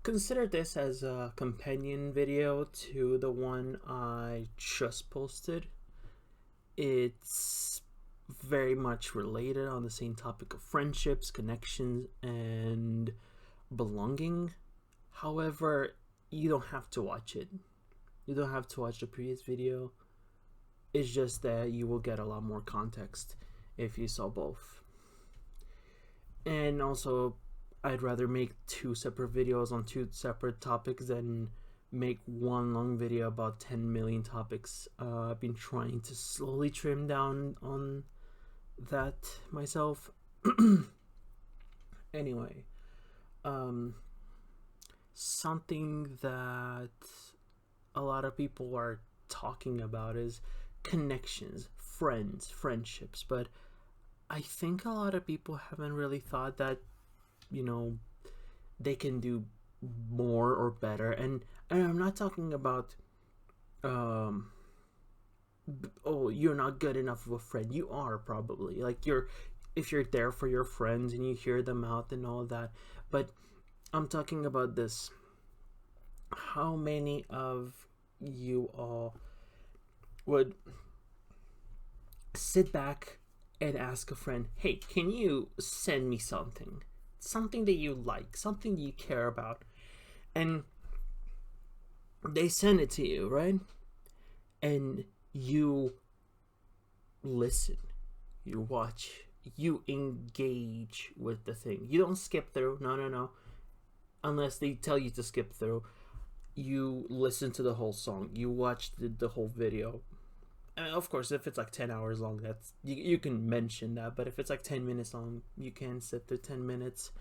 Consider this as a companion video to the one I just posted. It's very much related on the same topic of friendships, connections, and belonging. However, you don't have to watch it. You don't have to watch the previous video. It's just that you will get a lot more context if you saw both. And also, I'd rather make two separate videos on two separate topics than make one long video about 10 million topics. I've been trying to slowly trim down on that myself. Anyway, something that a lot of people are talking about is connections, friends, friendships, but I think a lot of people haven't really thought that, you know, they can do more or better. And I'm not talking about um oh, you're not good enough of a friend. You are probably. Like you're if you're there for your friends and you hear them out and all that. But I'm talking about this. How many of you all would sit back and ask a friend, hey, can you send me something? Something that you like, something that you care about. And they send it to you, right? And you listen, you watch, you engage with the thing. You don't skip through. No, no, no. Unless they tell you to skip through. You listen to the whole song. You watch the whole video. Of course, if it's like 10 hours long, that's you can mention that. But if it's like 10 minutes long, you can sit there 10 minutes.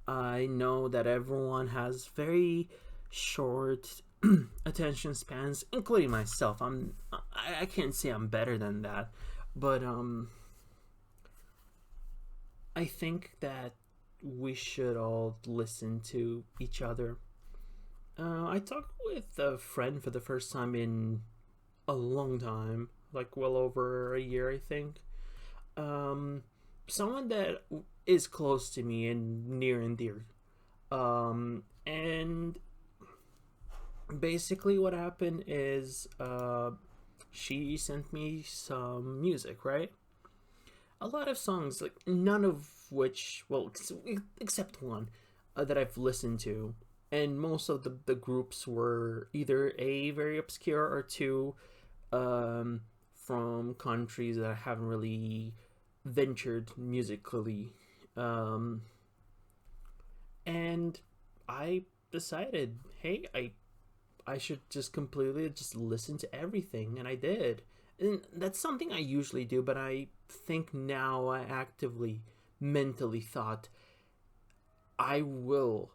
I know that everyone has very short attention spans, including myself. I can't say I'm better than that, but I think that we should all listen to each other. I talked with a friend for the first time in a long time, like well over a year, I think. Someone that is close to me and near and dear. And basically, what happened is she sent me some music, right? A lot of songs, like none of which, well, except one that I've listened to. And most of the groups were either A, very obscure, or two, from countries that I haven't really ventured musically. Um, and I decided, hey, I should just completely just listen to everything, and I did. And that's something I usually do, but I think now I actively, mentally thought I will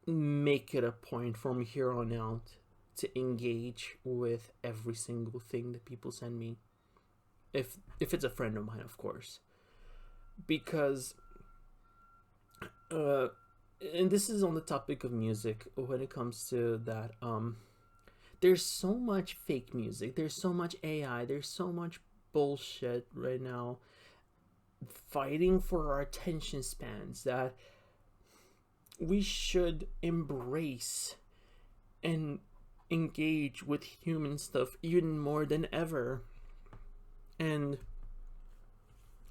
make it a point from here on out to engage with every single thing that people send me. If it's a friend of mine, of course, because uh, and this is on the topic of music when it comes to that. There's so much fake music. There's so much AI. There's so much bullshit right now fighting for our attention spans that we should embrace and engage with human stuff even more than ever. And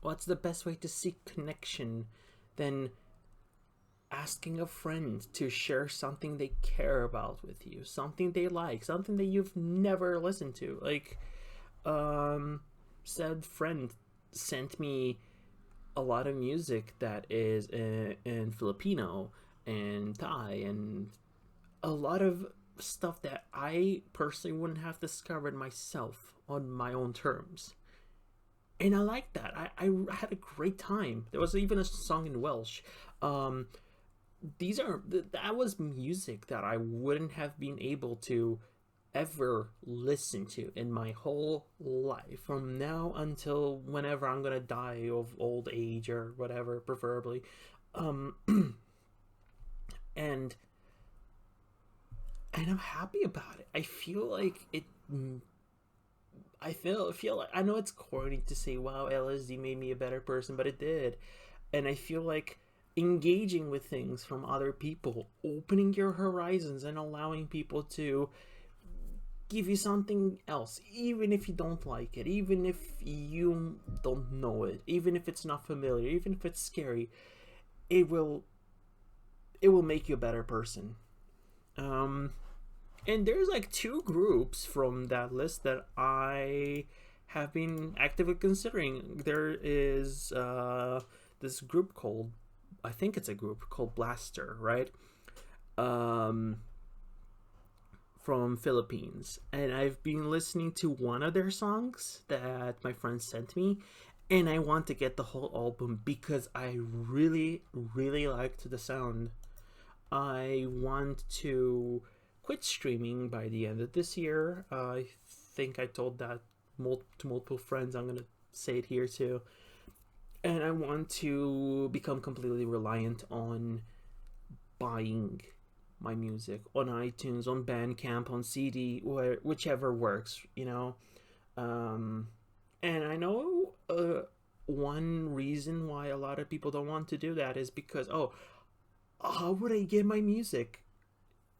what's the best way to seek connection than asking a friend to share something they care about with you, something they like, something that you've never listened to? Like, said friend sent me a lot of music that is in Filipino and Thai and a lot of stuff that I personally wouldn't have discovered myself on my own terms. And I like that. I had a great time. There was even a song in Welsh. Um, that was music that I wouldn't have been able to ever listen to in my whole life from now until whenever I'm gonna die of old age or whatever, preferably. Um, and and I'm happy about it. I feel like it. I feel like I know it's corny to say, "Wow, LSD made me a better person," but it did, and I feel like engaging with things from other people, opening your horizons and allowing people to give you something else, even if you don't like it, even if you don't know it, even if it's not familiar, even if it's scary. It will it will make you a better person. And there's like two groups from that list that I have been actively considering. There is this group called, I think it's a group called Blaster, right? Um, from Philippines, and I've been listening to one of their songs that my friend sent me, and I want to get the whole album because I really, really liked the sound. I want to quit streaming by the end of this year. I think I told that to multiple friends. I'm gonna say it here too. And I want to become completely reliant on buying my music on iTunes, on Bandcamp, on CD, or whichever works, you know. Um, and I know one reason why a lot of people don't want to do that is because, oh, how would I get my music?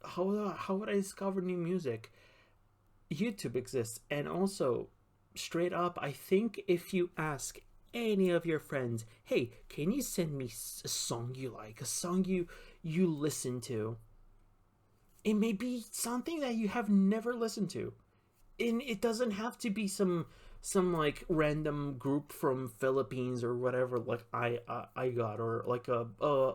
How would I discover new music? YouTube exists, and also, straight up, I think if you ask any of your friends, hey, can you send me a song you like, a song you listen to? It may be something that you have never listened to, and it doesn't have to be some like random group from Philippines or whatever, like I got, or like a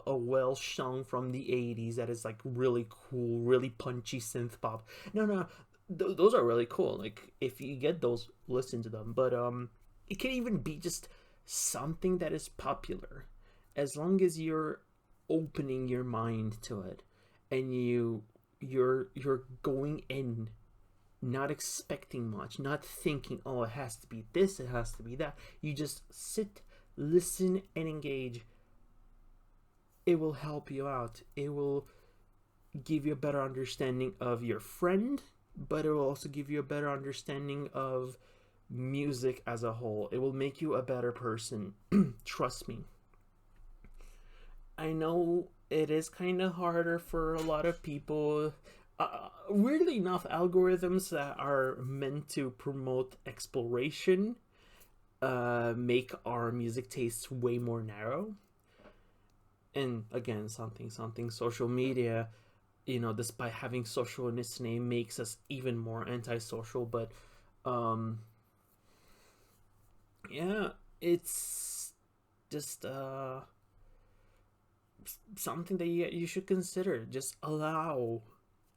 Welsh song from the 80s that is like really cool, really punchy synth pop. No, no, those are really cool. Like if you get those, listen to them. But it can even be just something that is popular, as long as you're opening your mind to it, and you're going in not expecting much, not thinking, oh, it has to be this, it has to be that. You just sit, listen, and engage. It will help you out. It will give you a better understanding of your friend, but it will also give you a better understanding of music as a whole. It will make you a better person. Trust me. I know it is kind of harder for a lot of people. Weirdly enough, algorithms that are meant to promote exploration make our music tastes way more narrow. And again, something social media, despite having social in its name, makes us even more antisocial. But um, yeah, it's just something that you should consider. Just allow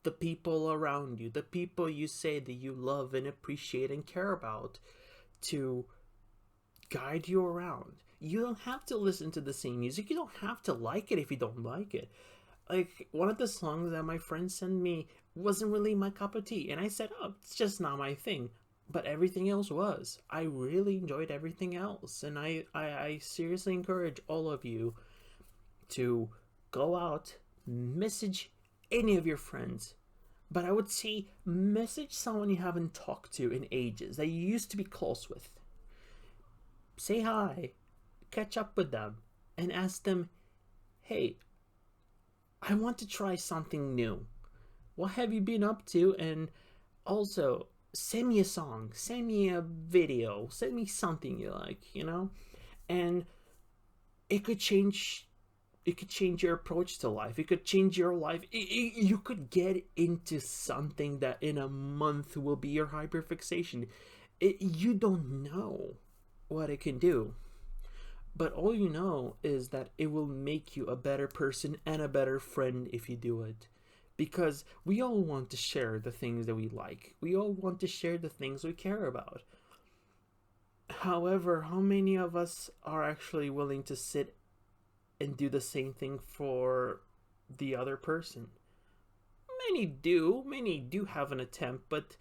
the people around you, the people you say that you love and appreciate and care about, to guide you around. You don't have to listen to the same music. You don't have to like it if you don't like it. Like, one of the songs that my friend sent me wasn't really my cup of tea, and I said, oh, it's just not my thing. But everything else was. I really enjoyed everything else, and I seriously encourage all of you to go out, message any of your friends. But I would say message someone you haven't talked to in ages, that you used to be close with. Say hi, catch up with them, and ask them, hey, I want to try something new. What have you been up to? And also, send me a song, send me a video, send me something you like. And it could change your approach to life. It could change your life. You could get into something that in a month will be your hyperfixation. You don't know what it can do, but all you know is that it will make you a better person and a better friend if you do it. Because we all want to share the things that we like. We all want to share the things we care about. However, how many of us are actually willing to sit and do the same thing for the other person? Many do have an attempt, but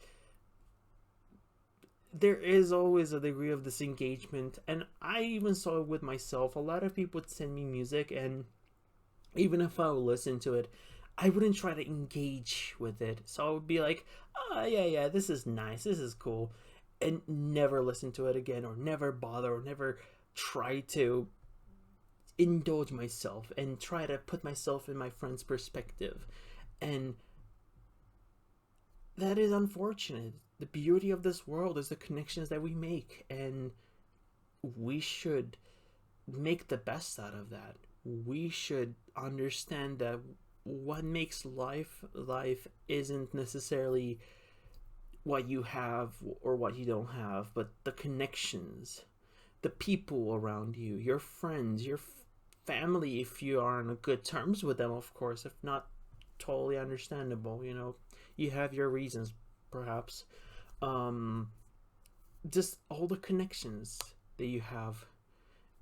there is always a degree of disengagement. And I even saw it with myself. A lot of people would send me music, and even if I would listen to it, I wouldn't try to engage with it. So I would be like, oh, yeah, this is nice, this is cool, and never listen to it again, or never bother, or never try to indulge myself and try to put myself in my friend's perspective. And that is unfortunate. The beauty of this world is the connections that we make, and we should make the best out of that. We should understand that what makes life isn't necessarily what you have or what you don't have, but the connections, the people around you, your friends, your family, if you are on good terms with them, of course. If not, totally understandable. You have your reasons, perhaps. Just all the connections that you have,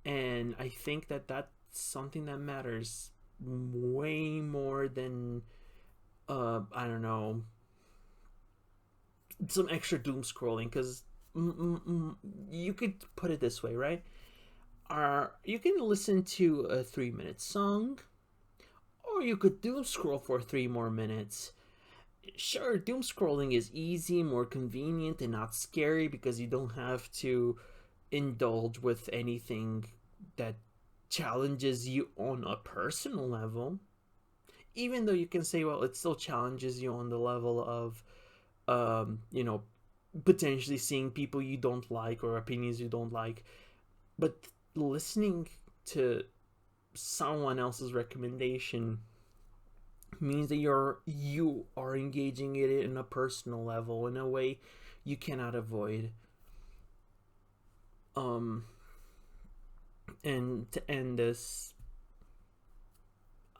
and I think that that's something that matters way more than I don't know, some extra doom scrolling. Because you could put it this way, right? You can listen to a 3-minute song, or you could doom scroll for 3 more minutes. Sure, doom scrolling is easy, more convenient, and not scary because you don't have to indulge with anything that challenges you on a personal level. Even though you can say, well, it still challenges you on the level of, you know, potentially seeing people you don't like or opinions you don't like. But listening to someone else's recommendation means that you are engaging it in a personal level in a way you cannot avoid. And to end this,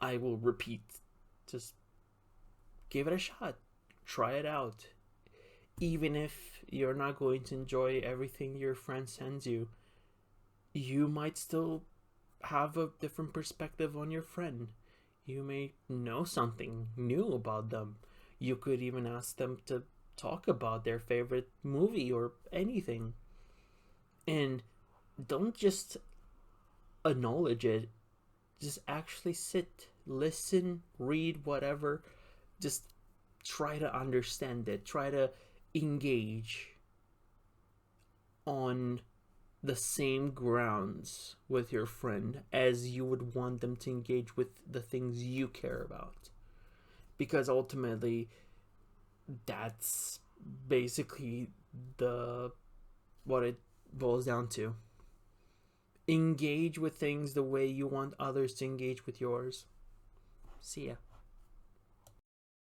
I will repeat, just give it a shot, try it out. Even if you're not going to enjoy everything your friend sends you, you might still have a different perspective on your friend. You may know something new about them. You could even ask them to talk about their favorite movie or anything. And don't just acknowledge it. Just actually sit, listen, read, whatever. Just try to understand it. Try to engage on the same grounds with your friend as you would want them to engage with the things you care about. Because ultimately, that's basically what it boils down to. Engage with things the way you want others to engage with yours. See ya.